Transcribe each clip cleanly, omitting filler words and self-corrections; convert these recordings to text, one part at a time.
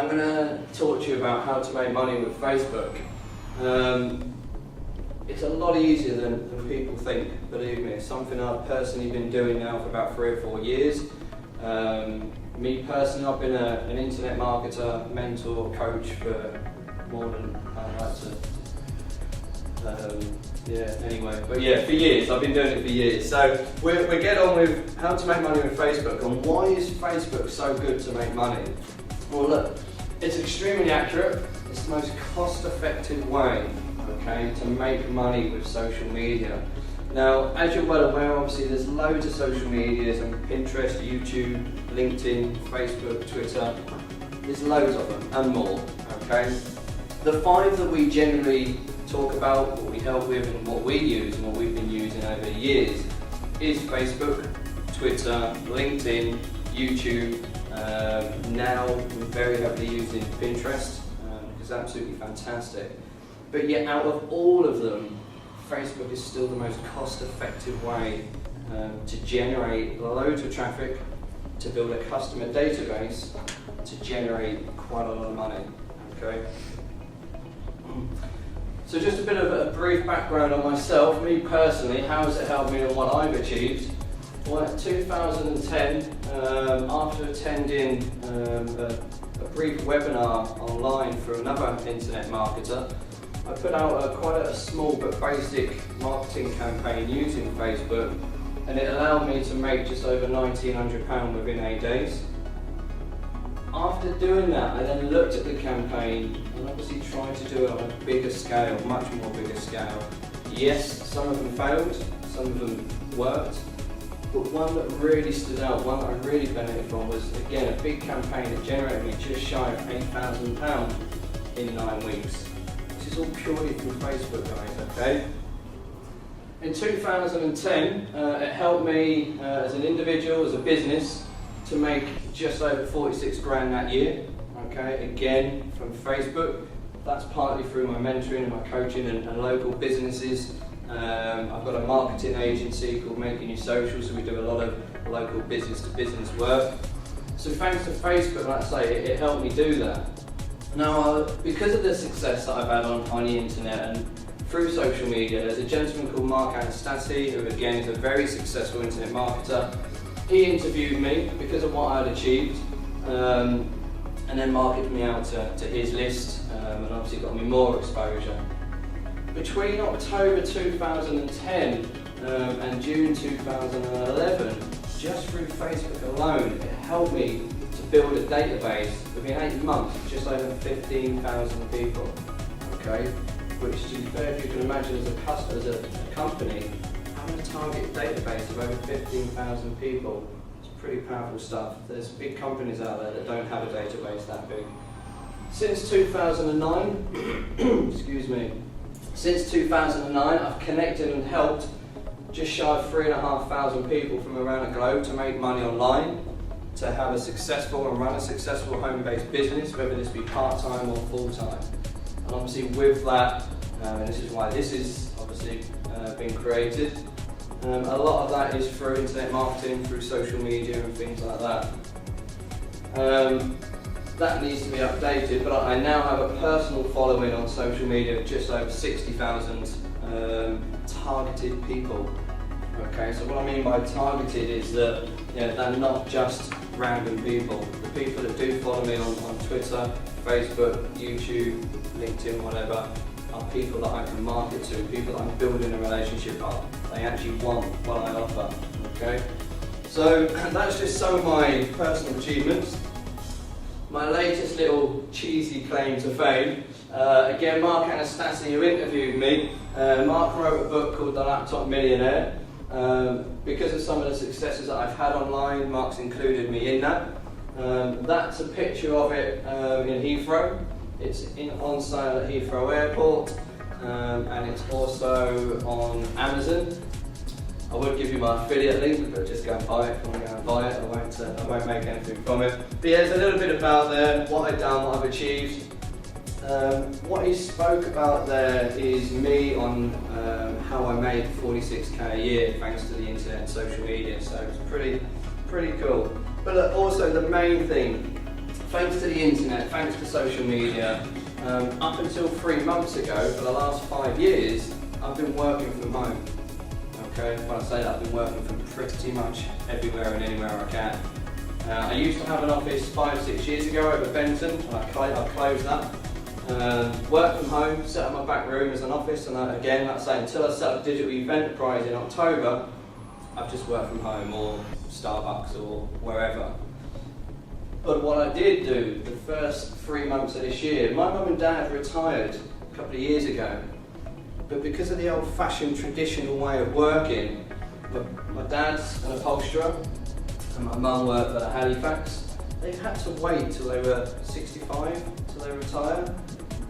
I'm going to talk to you about how to make money with Facebook. It's a lot easier than people think, believe me. It's something I've personally been doing now for about 3 or 4 years. Me personally, I've been an internet marketer, mentor, coach for more than I'd like to. Anyway, but yeah, for years. I've been doing it for years. So we'll get on with how to make money with Facebook and why is Facebook so good to make money? Well, look, it's extremely accurate. It's the most cost-effective way, okay, to make money with social media. Now, as you're well aware, obviously there's loads of social medias on Pinterest, YouTube, LinkedIn, Facebook, Twitter. There's loads of them and more, okay? The 5 that we generally talk about, what we help with and what we use and what we've been using over the years is Facebook, Twitter, LinkedIn, YouTube. Now we're very heavily using Pinterest, which is absolutely fantastic. But yet out of all of them, Facebook is still the most cost-effective way to generate loads of traffic, to build a customer database, to generate quite a lot of money. Okay. So just a bit of a brief background on myself, me personally, how has it helped me and what I've achieved? Well, in 2010, after attending a brief webinar online for another internet marketer, I put out quite a small but basic marketing campaign using Facebook, and it allowed me to make just over £1,900 within 8 days. After doing that, I then looked at the campaign and obviously tried to do it on a bigger scale, much more bigger scale. Yes, some of them failed, some of them worked, but one that really stood out, one that I really benefited from was, again, a big campaign that generated me just shy of £8,000 in 9 weeks. This is all purely from Facebook, guys, okay? In 2010, it helped me as an individual, as a business, to make just over 46 grand that year, okay, again from Facebook. That's partly through my mentoring and my coaching and local businesses. I've got a marketing agency called Making You Social, so we do a lot of local business to business work. So thanks to Facebook, like I say, it helped me do that. Now, because of the success that I've had on the internet and through social media, there's a gentleman called Mark Anastasi, who again is a very successful internet marketer. He interviewed me because of what I'd achieved, and then marketed me out to his list, and obviously got me more exposure. Between October 2010 and June 2011, just through Facebook alone, it helped me to build a database within 8 months, just over 15,000 people. Okay, which, to be fair, if you can imagine as a customer, as a company, having a target database of over 15,000 people, it's pretty powerful stuff. There's big companies out there that don't have a database that big. Since 2009, excuse me, since 2009, I've connected and helped just shy of 3,500 people from around the globe to make money online, to have a successful and run a successful home-based business, whether this be part-time or full-time. And obviously with that, and this is why this is obviously been created, a lot of that is through internet marketing, through social media and things like that. That needs to be updated, but I now have a personal following on social media of just over 60,000 targeted people. Okay, so what I mean by targeted is that they're not just random people. The people that do follow me on Twitter, Facebook, YouTube, LinkedIn, whatever, are people that I can market to, people that I'm building a relationship with. They actually want what I offer. Okay, so that's just some of my personal achievements. My latest little cheesy claim to fame, again, Mark Anastasi, who interviewed me. Mark wrote a book called The Laptop Millionaire. Because of some of the successes that I've had online, Mark's included me in that. That's a picture of it in Heathrow. It's on sale at Heathrow Airport, and it's also on Amazon. I would give you my affiliate link, but just go and buy it. If you want to go and buy it, I won't make anything from it. But yeah, there's a little bit about there, what I've done, what I've achieved. What he spoke about there is me on how I made 46k a year thanks to the internet and social media, so it's pretty cool. But look, also the main thing thanks to the internet, thanks to social media, up until 3 months ago, for the last 5 years, I've been working from home. Okay, when I say that, I've been working from pretty much everywhere and anywhere I can. I used to have an office 5-6 years ago over Benton, and I closed that. Worked from home, set up my back room as an office, and again, like I say, until I set up Digital Youth Enterprise in October, I've just worked from home or Starbucks or wherever. But what I did do the first 3 months of this year, my mum and dad retired a couple of years ago, but because of the old-fashioned traditional way of working, my dad's an upholsterer and my mum worked at Halifax. They've had to wait till they were 65 till they retire.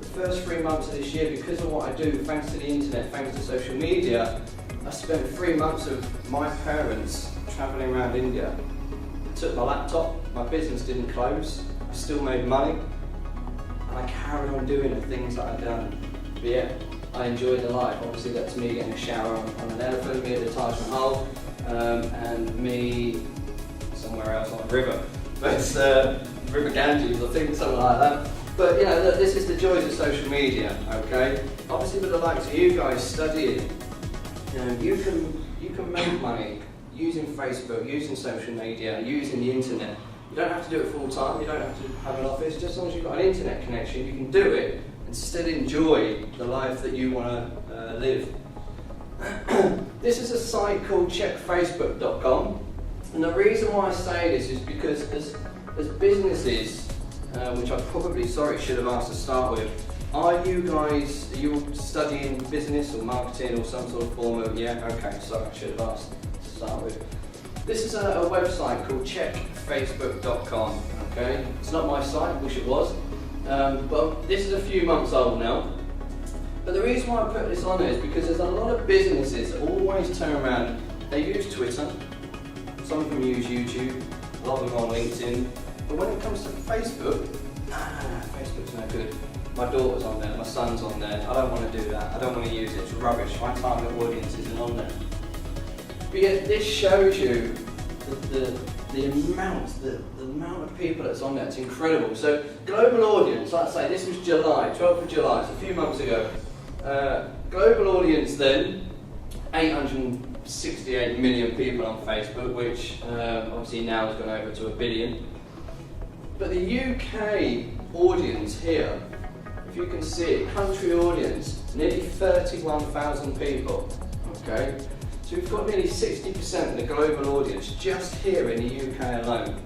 The first 3 months of this year, because of what I do, thanks to the internet, thanks to social media, I spent 3 months of my parents travelling around India. I took my laptop, my business didn't close, I still made money, and I carried on doing the things that I'd done. But yeah, I enjoyed the life. Obviously that's me getting a shower on an elephant, me at the Taj Mahal, and me somewhere else on a river. But River Ganges, I think, something like that. But you know, look, this is the joys of social media, okay? Obviously with the likes of you guys studying, you know, you can make money using Facebook, using social media, using the internet. You don't have to do it full time, you don't have to have an office, just as long as you've got an internet connection, you can do it and still enjoy the life that you want to live. This is a site called checkfacebook.com, and the reason why I say this is because as businesses, which I probably, should have asked to start with, are you studying business or marketing or some sort of form of, yeah, okay, sorry, I should have asked to start with. This is a website called checkfacebook.com, okay? It's not my site, I wish it was, but this is a few months old now. But the reason why I put this on is because there's a lot of businesses that always turn around, they use Twitter, some of them use YouTube, a lot of them on LinkedIn, but when it comes to Facebook, Facebook's no good. My daughter's on there, my son's on there, I don't want to do that, I don't want to use it, it's rubbish, my target audience isn't on there. But yet this shows you the amount of people that's on there, it's incredible. So global audience, like I say, this was July, 12th of July, it's a few months ago. Global audience then, 868 million people on Facebook, which obviously now has gone over to 1 billion. But the UK audience here, if you can see it, country audience, nearly 31,000 people, okay? So we've got nearly 60% of the global audience just here in the UK alone.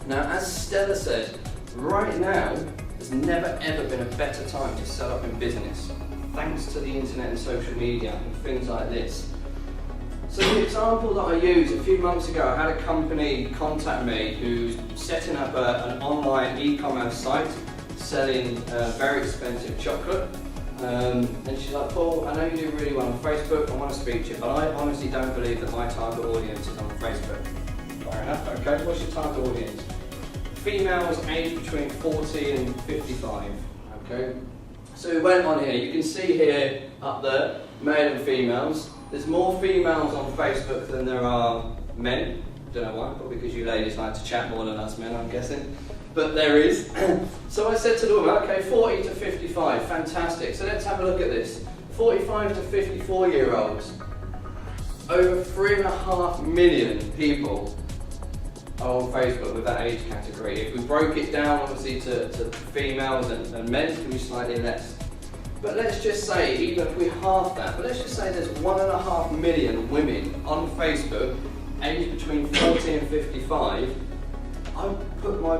Now, as Stella said, right now, there's never ever been a better time to set up in business, thanks to the internet and social media and things like this. So the example that I used a few months ago, I had a company contact me who's setting up an online e-commerce site selling very expensive chocolate. And she's like, Paul, I know you do really well on Facebook, I want to speak to you, but I honestly don't believe that my target audience is on Facebook. Fair enough, okay, what's your target audience? Females aged between 40 and 55, okay? So we went on here, you can see here, up there, male and females. There's more females on Facebook than there are men. Don't know why, probably because you ladies like to chat more than us men, I'm guessing. But there is. So I said to the woman, okay, 40 to 55, fantastic. So let's have a look at this. 45 to 54 year olds. Over 3.5 million people are on Facebook with that age category. If we broke it down obviously to females and men, it's going to be slightly less. But let's just say, even if we half that, but let's just say there's 1.5 million women on Facebook aged between 40 and 55. I would put my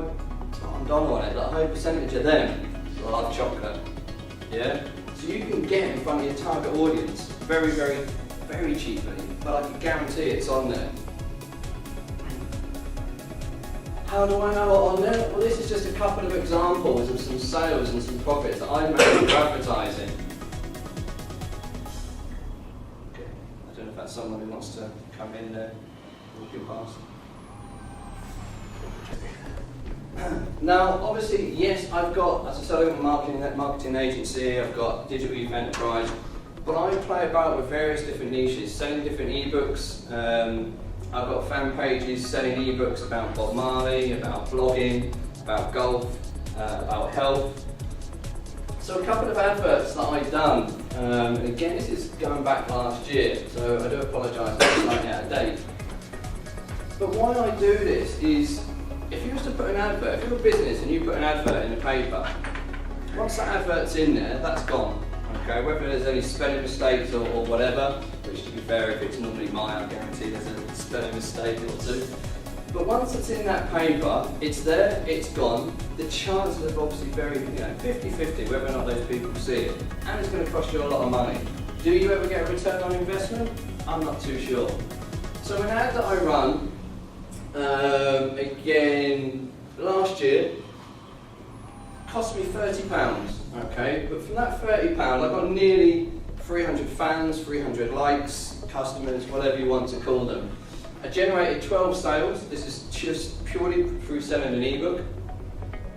dollar on it, that a high percentage of them love chocolate. Yeah? So you can get in front of your target audience very, very, very cheaply, but I can guarantee it's on there. How do I know what on there? Well, this is just a couple of examples of some sales and some profits that I made through advertising. Okay. I don't know if that's someone who wants to come in there, walking past. Now, obviously, yes, I've got, as I said, I've got a marketing agency, I've got Digital Youth Enterprise, but I play about with various different niches, selling different ebooks. I've got fan pages selling ebooks about Bob Marley, about blogging, about golf, about health. So a couple of adverts that I've done, and again this is going back last year, so I do apologise if it's slightly out of date. But why I do this is, if you was to put an advert, if you're a business and you put an advert in the paper, once that advert's in there, that's gone. Okay, whether there's any spelling mistakes or whatever, which to be fair, if it's normally mine, I guarantee there's a spelling mistake or two. But once it's in that paper, it's there, it's gone. The chances are obviously very, 50-50 whether or not those people see it. And it's going to cost you a lot of money. Do you ever get a return on investment? I'm not too sure. So an ad that I run, again, last year, cost me £30, okay? But from that £30, I got nearly 300 fans, 300 likes, customers, whatever you want to call them. I generated 12 sales. This is just purely through selling an ebook.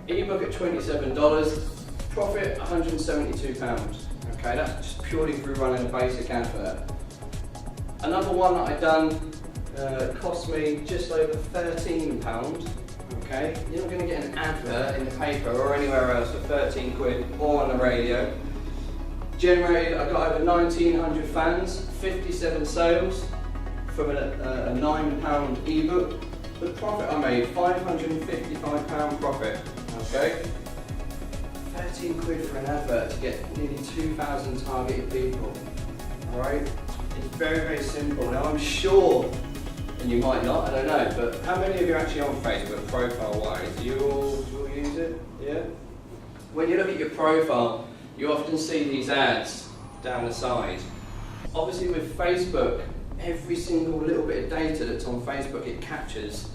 Ebook at $27, profit £172. Okay, that's just purely through running a basic advert. Another one that I done cost me just over £13. Okay, you're not going to get an advert in the paper or anywhere else for 13 quid or on the radio. Generated, I got over 1,900 fans, 57 sales from a £9 ebook. The profit I made, £555 profit. Okay, 13 quid for an advert to get nearly 2,000 targeted people. Alright, it's very, very simple. Now I'm sure, and you might not, I don't know, but how many of you are actually on Facebook profile-wise? You all use it? Yeah? When you look at your profile, you often see these ads down the side. Obviously with Facebook, every single little bit of data that's on Facebook it captures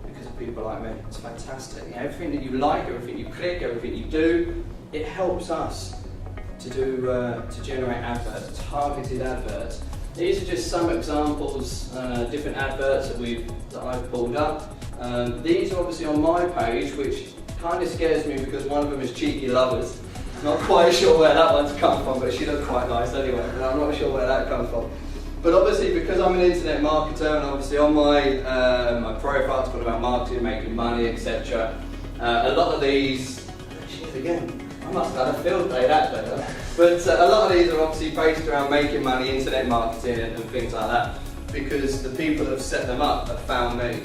because of people like me. It's fantastic. Everything that you like, everything you click, everything you do, it helps us to generate adverts, targeted adverts. These are just some examples, different adverts that I've pulled up. These are obviously on my page, which kind of scares me because one of them is Cheeky Lovers. Not quite sure where that one's come from, but she looks quite nice anyway, and I'm not sure where that comes from. But obviously, because I'm an internet marketer, and obviously on my profile it's all about marketing, making money, etc. A lot of these, again, I must have had a field day that day. But a lot of these are obviously based around making money, internet marketing and things like that, because the people that have set them up have found me.